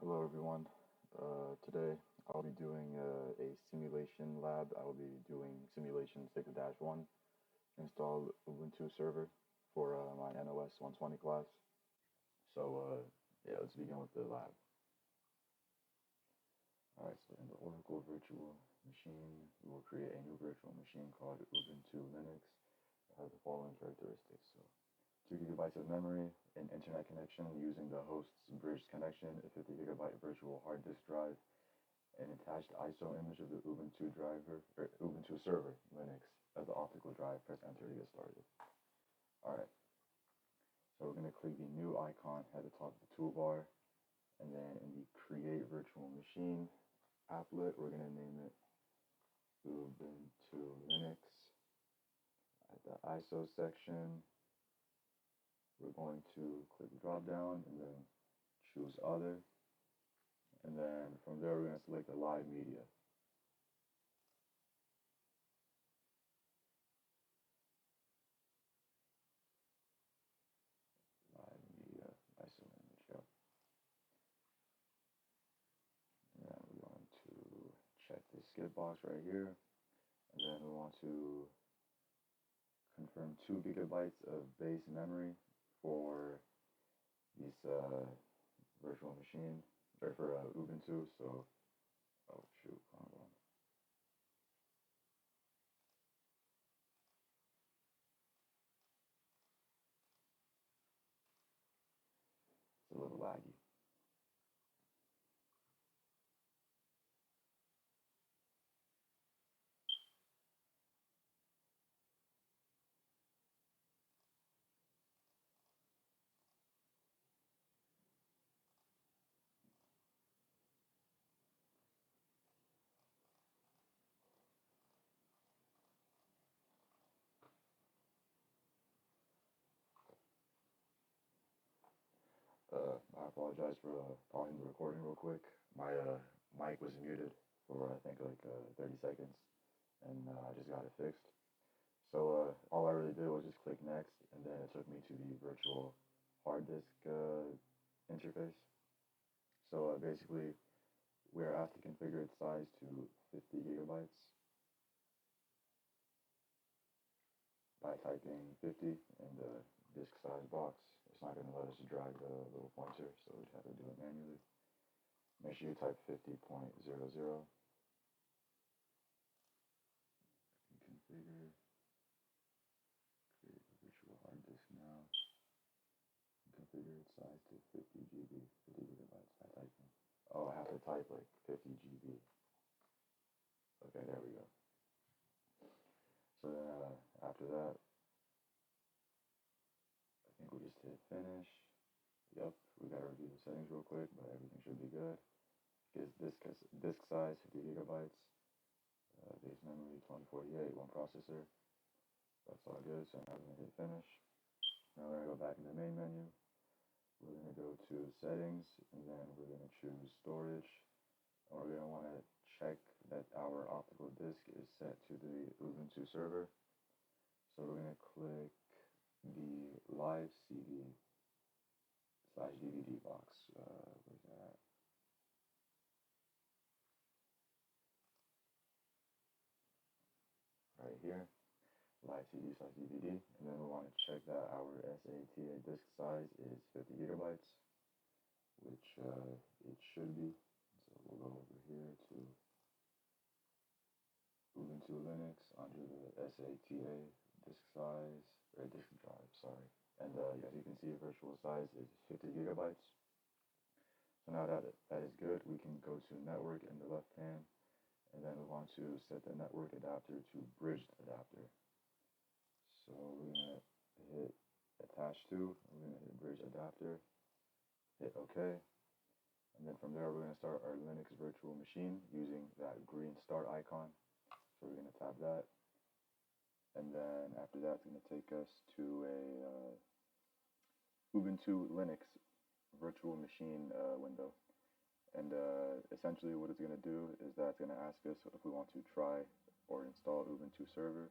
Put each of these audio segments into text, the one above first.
Hello everyone. Today I'll be doing a simulation lab. I will be doing simulation 6-1, install Ubuntu Server for my NOS-120 class. So yeah, let's begin with the lab. Alright, so in the Oracle virtual machine, we will create a new virtual machine called Ubuntu Linux. It has the following characteristics. So 2 gigabytes of memory, an internet connection using the host's bridge connection, a 50 gigabyte virtual hard disk drive, an attached ISO image of the Ubuntu driver or Ubuntu server Linux as the optical drive. Press enter to get started. Alright, so we're going to click the new icon at the top of the toolbar, and then in the create virtual machine applet, we're going to name it Ubuntu Linux. At the ISO section, we're going to click drop down and then choose other, and then from there we're going to select the live media. Live media ISO image, yep. And then we're going to check the skip box right here, and then we want to confirm 2 gigabytes of base memory for this virtual machine, or for Ubuntu. So, oh shoot, hold on. It's a little laggy. I apologize for pausing the recording real quick. My mic was muted for I think like 30 seconds, and I just got it fixed. So all I really did was just click next, and then it took me to the virtual hard disk interface. So basically, we're asked to configure its size to 50 gigabytes by typing 50 in the disk size box. It's not going to let us drag the little pointer, so we have to do it manually. Make sure you type 50.00. Configure. Create a virtual hard disk now. Configure its size to 50 GB, 50 gigabytes by typing. Oh, I have to type like 50 GB. Okay, there we go. So then after that, I think we just hit finish. Yep, we gotta review the settings real quick, but everything should be good. Disk size 50 gigabytes, base memory 2048, one processor. That's all good. So now we're gonna hit finish. Now we're gonna go back in the main menu. We're gonna go to settings, and then we're gonna choose storage. And we're gonna want to check that our optical disk is set to the Ubuntu server. So we're gonna click the live CD/DVD box. Where's that? Right here. Live CD/DVD. And then we want to check that our SATA disk size is 50 gigabytes, which it should be. So we'll go over here to Ubuntu Linux under the SATA disk size, or disk drive, sorry. And as you can see, virtual size is 50 gigabytes. So now that is good, we can go to network in the left hand, and then we want to set the network adapter to bridged adapter. So we're gonna hit attach to, we're gonna hit bridge adapter, hit OK, and then from there we're gonna start our Linux virtual machine using that green start icon. So we're gonna tap that, and then after that it's gonna take us to a Ubuntu Linux virtual machine window. And essentially what it's going to do is that it's going to ask us if we want to try or install Ubuntu Server.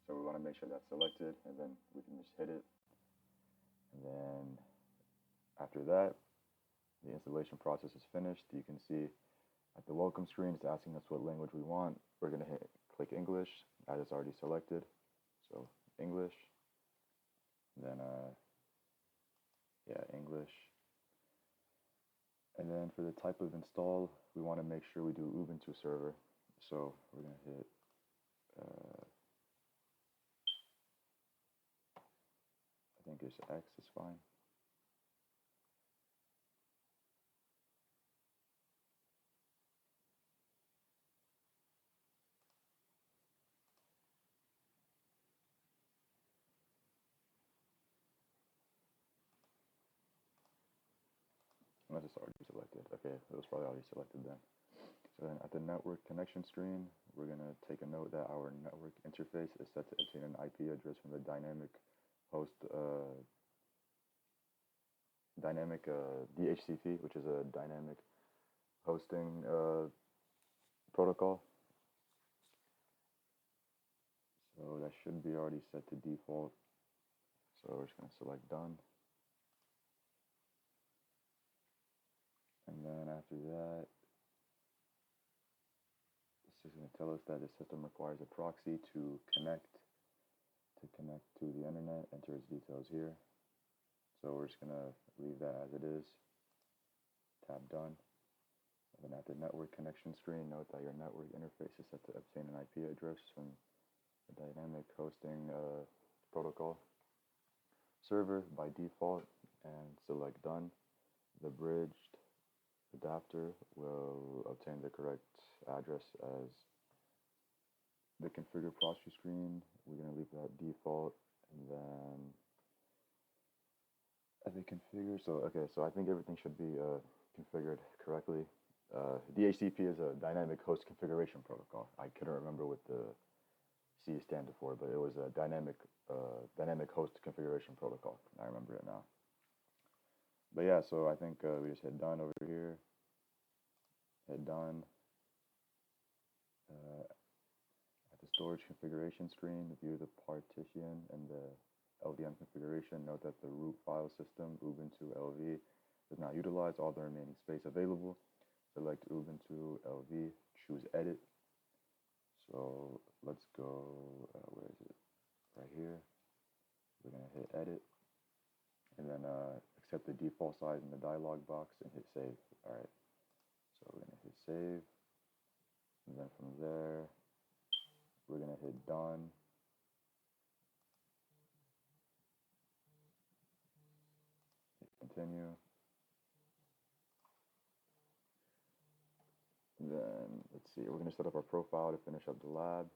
So we want to make sure that's selected, and then we can just hit it. And then after that, The installation process is finished. You can see at the welcome screen, it's asking us what language we want. We're going to click English, as it's already selected. So English, then English. And then for the type of install, we want to make sure we do Ubuntu Server. So we're going to hit I think it's X is fine. Unless it's already selected. Okay, it was probably already selected then. So then at the network connection screen, we're going to take a note that our network interface is set to obtain an IP address from the dynamic host, DHCP, which is a dynamic hosting protocol. So that should be already set to default. So we're just going to select done. And then after that, this is going to tell us that the system requires a proxy to connect to the internet. Enter its details here. So we're just going to leave that as it is. Tab done. And then at the network connection screen, note that your network interface is set to obtain an IP address from the dynamic hosting protocol server by default, and select done. The bridged adapter will obtain the correct address as the configure proxy screen. We're going to leave that default, and then at the configure, so I think everything should be configured correctly. DHCP is a dynamic host configuration protocol. I couldn't remember what the C stands for, but it was a dynamic host configuration protocol. I remember it now. But yeah, so I think we just hit done over here. Hit done. At the storage configuration screen, view the partition and the LVM configuration. Note that the root file system, Ubuntu LV, does not utilize all the remaining space available. Select Ubuntu LV, choose edit. So let's go, where is it? Right here. We're going to hit edit, and then accept the default size in the dialog box and hit save. All right, so we're going to hit save, and then from there, we're going to hit done. Hit continue. And then let's see, we're going to set up our profile to finish up the lab.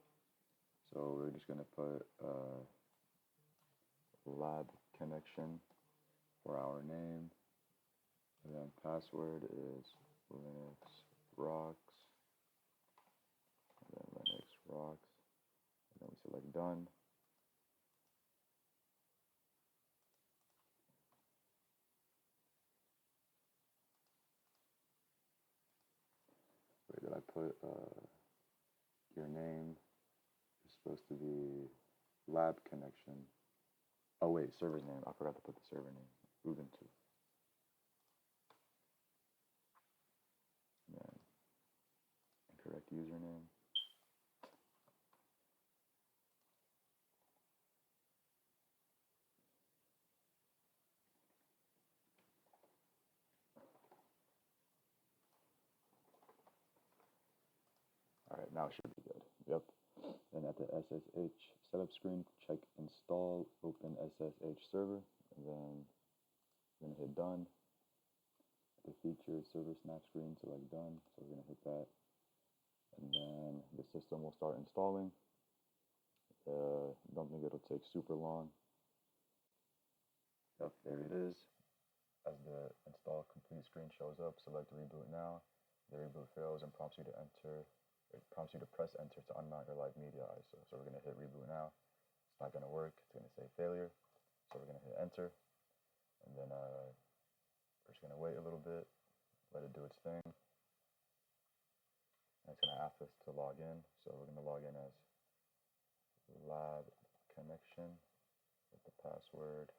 So we're just going to put lab connection for our name, and then password is Linux rocks, and then Linux rocks, and then we select done. Where did I put your name is supposed to be lab connection. Oh wait, server's name. I forgot to put the server name. Ubuntu. And then incorrect username. All right, now it should be good. Yep. Then at the SSH setup screen, check install open SSH server, and then we're going to hit done. At the featured server snap screen, select done. So we're going to hit that, and then the system will start installing. Don't think it'll take super long. Yep, there it is. As the install complete screen shows up, select reboot now. The reboot fails and prompts you to press enter to unmount your live media ISO. So we're going to hit reboot now. It's not going to work. It's going to say failure. So we're going to hit enter. And then we're just going to wait a little bit, let it do its thing. And it's going to ask us to log in. So we're going to log in as lab connection with the password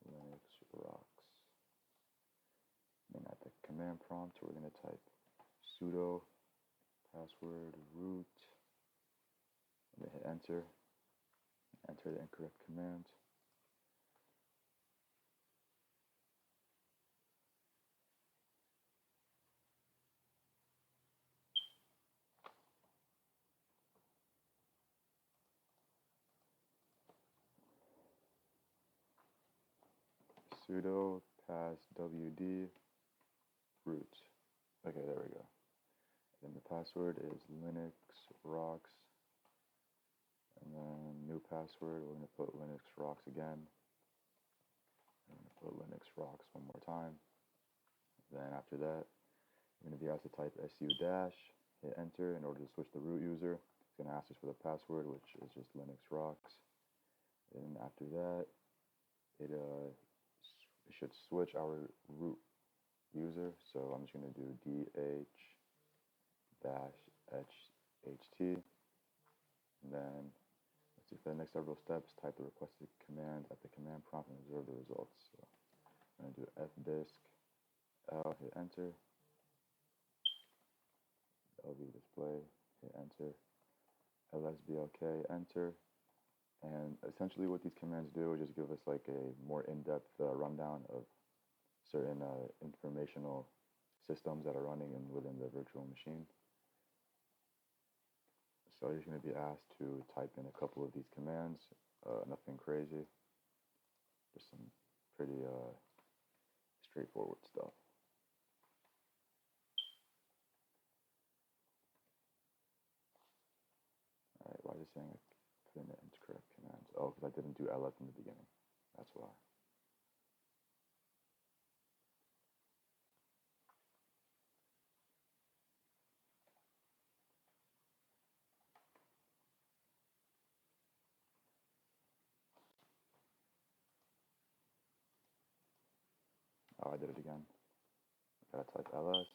Linux rocks. And at command prompt. We're going to type sudo password root, and then hit enter. Enter the incorrect command. Sudo passwd root. Okay, there we go. Then the password is Linux rocks. And then new password, we're going to put Linux rocks again. I'm going to put Linux rocks one more time. Then after that, you're going to be asked to type su dash, hit enter in order to switch the root user. It's going to ask us for the password, which is just Linux rocks. And after that, it should switch our root user. So I'm just going to do dh-ht. And then let's see, for the next several steps, type the requested command at the command prompt and observe the results. So I'm going to do fdisk l, hit enter. lv display, hit enter. lsblk, enter. And essentially what these commands do is just give us like a more in-depth rundown of certain informational systems that are running within the virtual machine. So you're going to be asked to type in a couple of these commands, nothing crazy, just some pretty straightforward stuff. Alright, why is it saying I put in the incorrect commands? Oh, because I didn't do ls in the beginning. That's why. Oh, I did it again. I gotta type ls.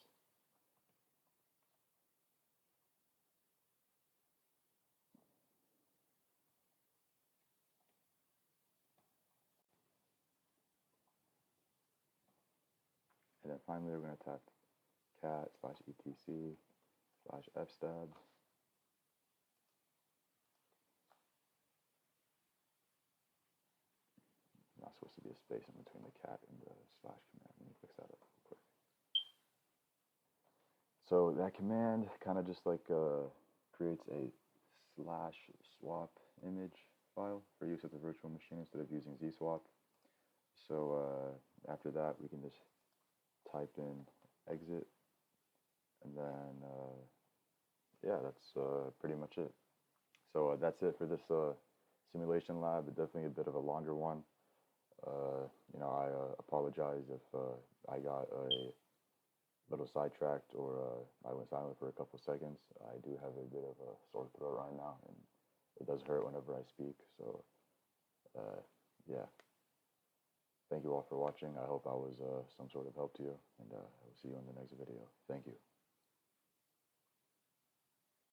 And then finally we're going to type cat/etc/fstab. Not supposed to be a space in between the cat and the slash command. Let me fix that up real quick. So that command kind of just like creates a slash swap image file for use at the virtual machine instead of using ZSwap. So after that, we can just type in exit, and then yeah, that's pretty much it. So that's it for this simulation lab. It's definitely a bit of a longer one. I apologize if I got a little sidetracked or I went silent for a couple seconds. I do have a bit of a sore throat right now, and it does hurt whenever I speak. So yeah. Thank you all for watching. I hope I was some sort of help to you, and I will see you in the next video. Thank you.